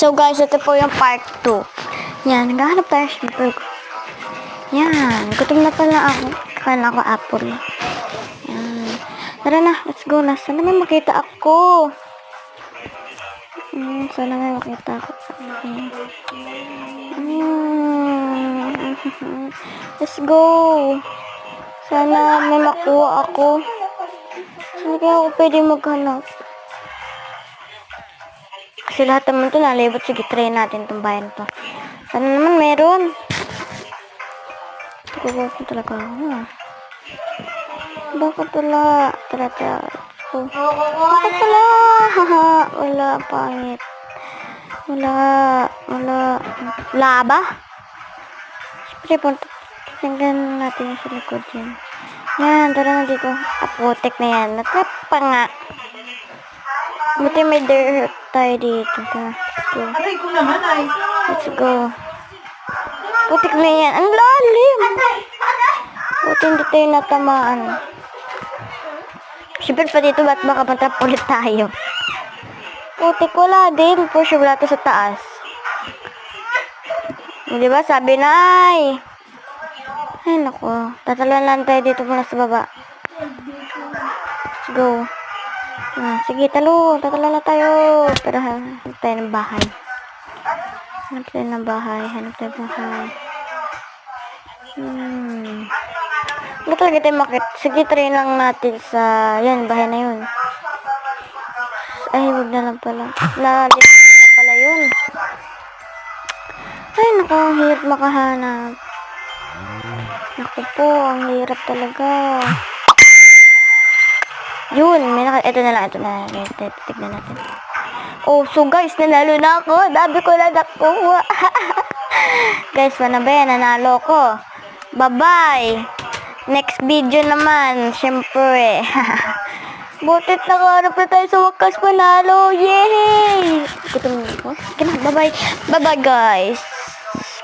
So guys, ito po yung part 2. Yan, naghahanap tayo syempre. Yan, gutom na pala ako. Kala ko apple. Yan. Tara na, let's go na. Sana may makita ako. Sana may makita ako. Let's go. Sana may makuha ako. Sana kaya ako pwede maghanap. Kasi lahat naman ito nalibot. Sige, try natin itong bayan to. Sana naman meron. Gugutin talaga ako. Bakit wala? Tara. Bakit wala? Wala, pangit. Wala. Laba? Siyempre, tingnan natin yung sa likod yan. Yan, tara na dito. Apotek na yan. Natrap pa nga. Buti may dirt tayo dito. Tara, let's go. Aray ko naman ay. Let's go. Putik na yan. Ang lalim. Buti hindi tayo natamaan. Siyempre pa dito, ba't baka matrap ulit tayo? Putik, wala din. For sure, wala to sa taas. Diba? Sabi na ay. Ay, naku. Tataluan lang tayo dito muna sa baba. Let's go. Sige, tatalo na tayo. Pero hanap tayo ng bahay. Hanap tayo bahay. Ba't talaga tayo makit? Sige, try lang natin sa, yan, bahay na yun. Ay, wag na lang pala. Nalit na pala yun. Ay, naku, ang hirap makahanap. Naku po, ang hirap talaga. Yun, ito na lang. Tignan natin. Oh, so guys, nanalo na ako. Dami ko na nakuha. Guys, ano ba yan? Nanalo ko. Bye-bye. Next video naman, syempre. Butit nakaharap na tayo sa wakas panalo. Yay! Gutom na ako. Bye-bye. Bye-bye, guys.